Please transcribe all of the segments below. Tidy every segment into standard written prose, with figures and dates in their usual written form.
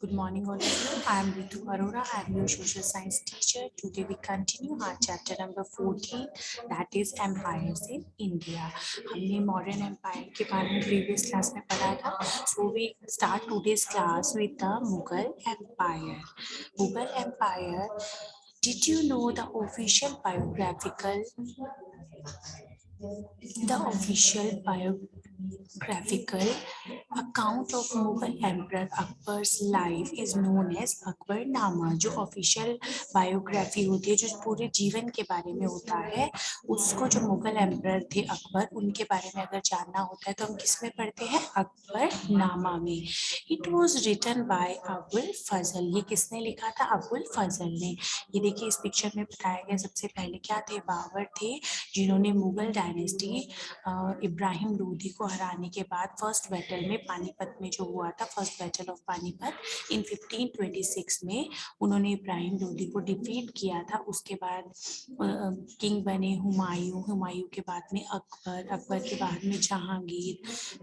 Good morning, all of you. I am Ritu Arora. I am your social science teacher. Today we continue our chapter number 14, that is empires in India. हमने modern empire के बारे में previous class में पढ़ा था. So we start today's class with the Mughal Empire. Mughal Empire. Did you know the official biographical account of Mughal Emperor Akbar's life is known as Akbarnama. जो official biography होती है, जो पूरे जीवन के बारे में होता है, उसको जो मुगल एम्परर थे अकबर, उनके बारे में अगर जानना होता है तो हम किस में पढ़ते हैं? अकबरनामा में. It was written by Abul Fazal. ये किसने लिखा था? अबुल फजल ने. ये देखिए इस पिक्चर में बताया गया. सबसे पहले क्या थे? बाबर थे, जिन्होंने मुगल डायनेस्टी इब्राहिम लोधी को हराने के बाद फर्स्ट बैटल में पानीपत में जो हुआ था, फर्स्ट बैटल ऑफ पानीपत इन 1526 में उन्होंने इब्राहिम लोधी को डिफीट किया था. उसके बाद किंग बने हुमायूं. हुमायूं के बाद में अकबर. अकबर के बाद में जहांगीर,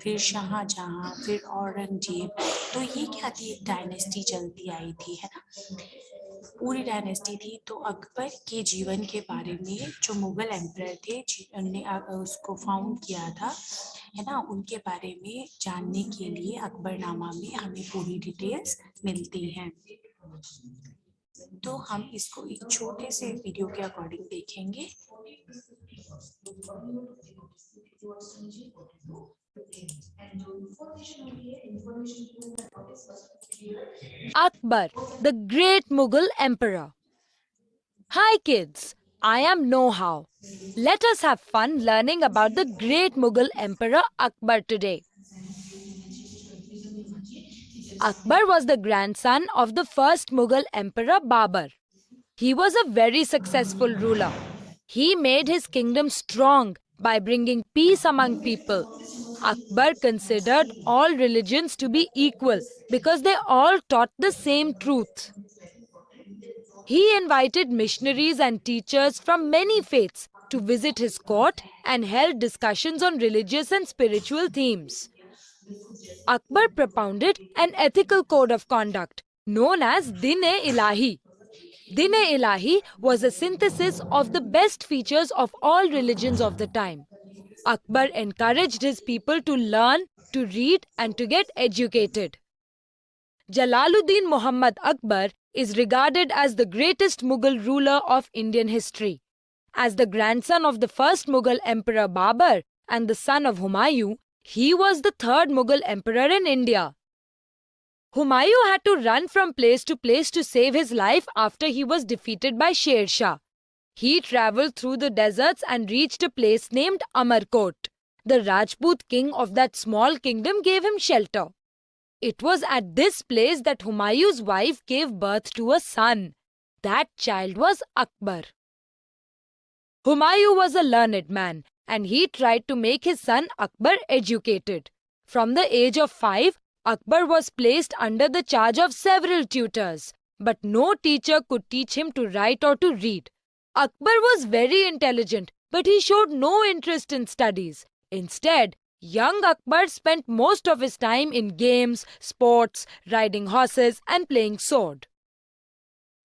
फिर शाहजहां, फिर औरंगजेब. तो ये क्या थी? एक डायनेस्टी चलती आई थी, है ना, पूरी डायनेस्टी थी. तो अकबर के जीवन के बारे में जो मुगल एम्परर थे जिन्होंने उसको फाउंड किया था, है ना, उनके बारे में जानने के लिए अकबरनामा में हमें पूरी डिटेल्स मिलती हैं. तो हम इसको एक छोटे से वीडियो के अकॉर्डिंग देखेंगे. Akbar, the great Mughal emperor. Hi kids, I am Know-How. Let us have fun learning about the great Mughal emperor Akbar today. Akbar was the grandson of the first Mughal emperor Babur. He was a very successful ruler. He made his kingdom strong by bringing peace among people. Akbar considered all religions to be equal because they all taught the same truth. He invited missionaries and teachers from many faiths to visit his court and held discussions on religious and spiritual themes. Akbar propounded an ethical code of conduct known as Din-e-Ilahi. Din-e-Ilahi was a synthesis of the best features of all religions of the time. Akbar encouraged his people to learn, to read and to get educated. Jalaluddin Muhammad Akbar is regarded as the greatest Mughal ruler of Indian history. As the grandson of the first Mughal emperor Babur and the son of Humayun, he was the third Mughal emperor in India. Humayun had to run from place to place to save his life after he was defeated by Sher Shah. He travelled through the deserts and reached a place named Amarkot. The Rajput king of that small kingdom gave him shelter. It was at this place that Humayun's wife gave birth to a son. That child was Akbar. Humayun was a learned man and he tried to make his son Akbar educated. From the age of 5, Akbar was placed under the charge of several tutors, but no teacher could teach him to write or to read. Akbar was very intelligent, but he showed no interest in studies. Instead, young Akbar spent most of his time in games, sports, riding horses and playing sword.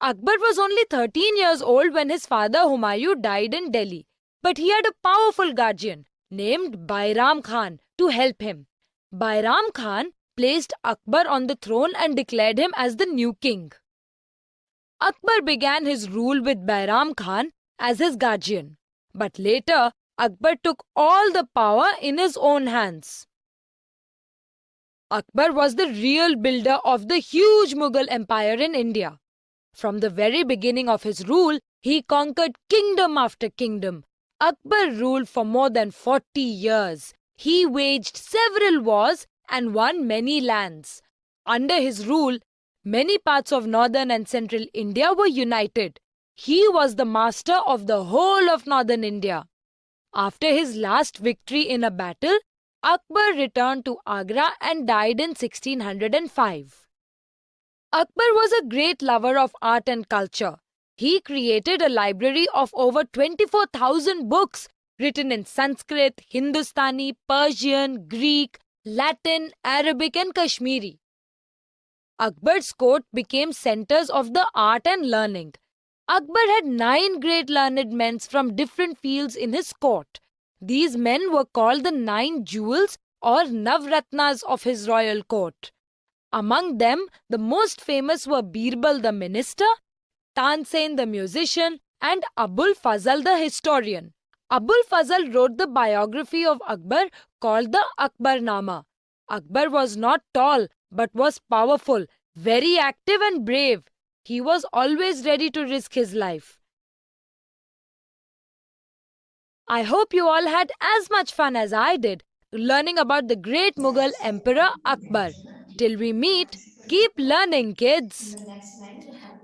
Akbar was only 13 years old when his father Humayun died in Delhi, but he had a powerful guardian named Bairam Khan to help him. Bairam Khan placed Akbar on the throne and declared him as the new king. Akbar began his rule with Bairam Khan as his guardian, but later Akbar took all the power in his own hands. Akbar was the real builder of the huge Mughal empire in India. From the very beginning of his rule, he conquered kingdom after kingdom. Akbar ruled for more than 40 years. He waged several wars and won many lands. Under his rule, many parts of northern and central India were united. He was the master of the whole of northern India. After his last victory in a battle, Akbar returned to Agra and died in 1605. Akbar was a great lover of art and culture. He created a library of over 24,000 books written in Sanskrit, Hindustani, Persian, Greek, Latin, Arabic, and Kashmiri. Akbar's court became centers of the art and learning. Akbar had 9 great learned men from different fields in his court. These men were called the 9 jewels or Navratnas of his royal court. Among them, the most famous were Birbal the minister, Tansen the musician, and Abul Fazl the historian. Abul Fazl wrote the biography of Akbar called the Akbarnama. Akbar was not tall but was powerful, very active and brave. He was always ready to risk his life. I hope you all had as much fun as I did learning about the great Mughal Emperor Akbar. Till we meet, keep learning, kids.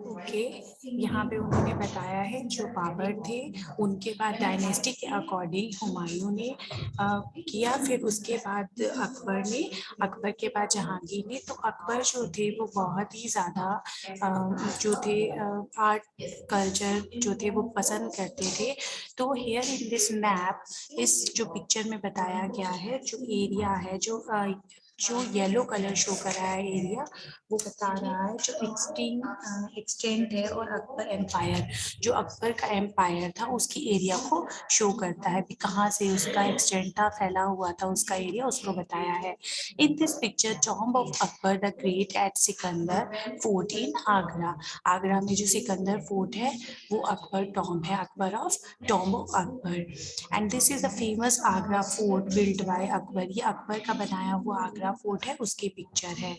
Okay, यहाँ पे उन्होंने बताया है जो बाबर थे उनके बाद dynasty के अकॉर्डिंग हुमायूं ने किया, फिर उसके बाद अकबर ने, अकबर के बाद जहांगीर ने। तो अकबर जो थे वो बहुत ही ज़्यादा जो थे आर्ट कल्चर जो थे वो पसंद करते थे। तो हियर इन दिस मैप, इस जो पिक्चर में बताया गया है, जो एरिया है, जो येलो कलर शो कर रहा है एरिया, वो बता रहा है जो एक्सटेंट है, और अकबर एम्पायर, जो अकबर का एम्पायर था उसकी एरिया को शो करता है, कहाँ से उसका एक्सटेंट था, फैला हुआ था उसका एरिया, उसको बताया है। In this picture tomb of Akbar the great at Sikandar fort in Agra, Agra में जो सिकंदर फोर्ट है वो अकबर टॉम्ब है, Akbar of tomb of Akbar. And this is the famous Agra fort built by Akbar, ये अकबर का बनाया हुआ आगरा फोर्ट है, उसकी पिक्चर है।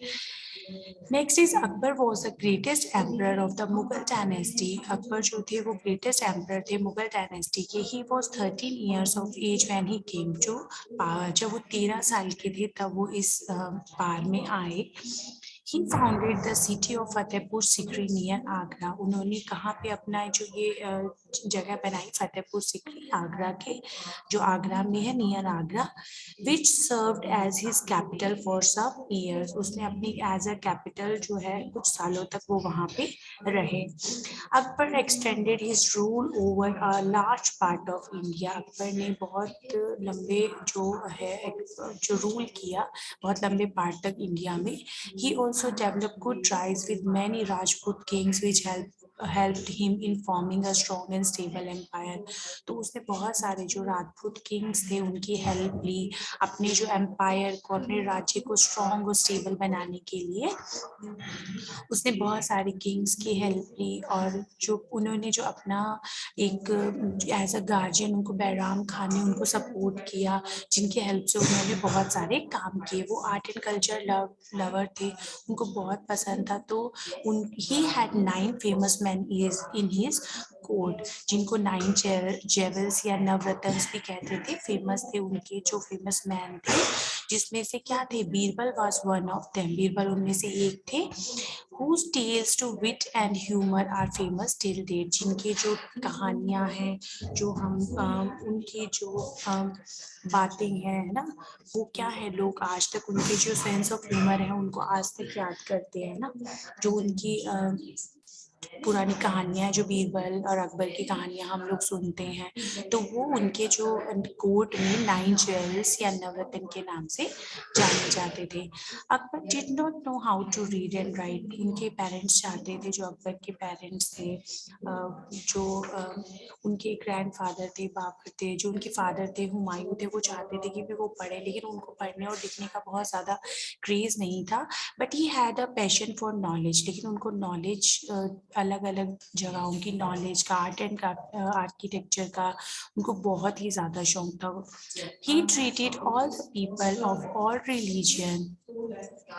Next is Akbar was the greatest emperor of the Mughal dynasty, Akbar जो थे वो ग्रेटेस्ट एम्पर थे मुगल डायनेस्टी के। He was 13 years of age when he came to power, जब वो 13 साल के थे तब वो इस पार में आए। He founded the city of Fatehpur Sikri near Agra, उन्होंने कहाँ पे अपना जो ये जगह बनाई, फतेहपुर सिकरी आगरा के, जो आगरा में है, near Agra, which served as his capital for some years, उसने अपनी एज अ कैपिटल जो है कुछ सालों तक वो वहाँ पे रहे। Akbar extended his rule over a large part of India, Akbar ने बहुत लंबे जो है जो रूल किया बहुत लंबे पार्ट तक इंडिया में। He also develop good tries with many Rajput Kings which helped him in forming a strong and stable empire, तो उसने बहुत सारे जो राजपूत किंग्स थे उनकी हेल्प ली अपने जो एम्पायर को, अपने राज्य को स्ट्रॉन्ग और स्टेबल बनाने के लिए। उसने बहुत सारे किंग्स की हेल्प ली, और जो उन्होंने जो अपना एक एज अ गार्जियन उनको बैराम खान ने उनको सपोर्ट किया, जिनकी हेल्प से उन्होंने बहुत सारे काम किए। वो आर्ट एंड कल्चर लवर थे, उनको बहुत पसंद था। तो उन he had 9 famous man in his court, जिनको 9 जेवल्स या नवरत्न भी कहते थे, फेमस थे उनके जो फेमस मैन थे, जिसमें से क्या थे, Birbal was one of them, Birbal उनमें से एक थे। whose tales to wit and humor are famous till date, जिनके जो कहानियां हैं, जो हम उनकी जो बातें हैं, है ना, वो क्या है, लोग आज तक उनके जो सेंस ऑफ ह्यूमर है उनको आज तक याद करते हैं ना, जो उनकी पुरानी कहानियां हैं, जो बीरबल और अकबर की कहानियां हम लोग सुनते हैं, तो वो उनके जो कोर्ट में 9 ज्वेल्स या नवरत्न के नाम से जाने जाते थे। Akbar did not know how to read and write, उनके पेरेंट्स चाहते थे, जो अकबर के पेरेंट्स थे, जो उनके ग्रैंडफादर थे, बाबर थे, जो उनके फादर थे हुमायूं थे, वो चाहते थे कि वो पढ़े, लेकिन उनको पढ़ने और लिखने का बहुत ज़्यादा क्रेज नहीं था। But he had a passion for knowledge, लेकिन उनको नॉलेज अलग अलग जगहों की नॉलेज का, आर्ट एंड आर्किटेक्चर का उनको बहुत ही ज़्यादा शौक था। He treated all the people of all religion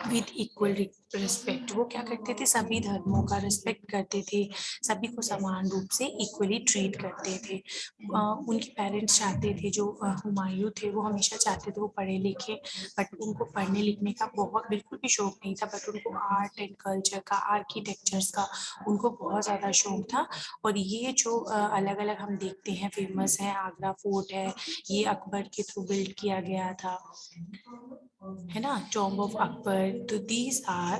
with equal respect, वो क्या करते थे, सभी धर्मों का रिस्पेक्ट करते थे, सभी को समान रूप से इक्वली ट्रीट करते थे। उनके पेरेंट्स चाहते थे, जो हुमायूं थे वो हमेशा चाहते थे वो पढ़े लिखे, बट उनको पढ़ने लिखने का बहुत बिल्कुल भी शौक नहीं था, बट उनको आर्ट एंड कल्चर का, आर्किटेक्चर्स का उनको बहुत ज़्यादा शौक था। और ये जो अलग अलग हम देखते हैं फेमस है, आगरा फोर्ट है, ये अकबर के थ्रू बिल्ड किया गया था, है ना, टॉम्ब ऑफ अकबर। तो these are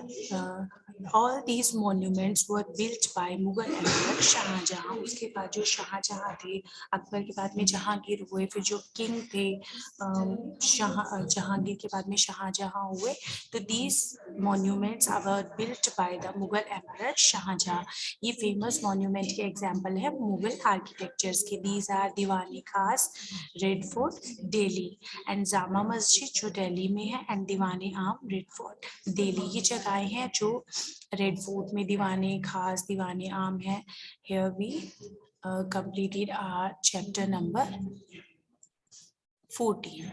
All these monuments were built by Mughal Emperor Shah Jahan. उसके बाद जो शाहजहां थे, अकबर के बाद में जहांगीर हुए, फिर जो किंग थे जहांगीर के बाद में शाहजहां हुए. तो these monuments were built by the Mughal Emperor Shahjahan. ये फेमस मॉन्यूमेंट के एग्जाम्पल है मुगल आर्किटेक्चर्स के. दीज आर दीवानी खास, red fort Delhi, and Jama Masjid जो दिल्ली में है, एंड दीवाने आम, रेड फोर्ट दिल्ली. ये जगहें हैं जो रेड फोर्ट में दीवाने खास, दीवाने आम है. Here we completed our chapter number 14.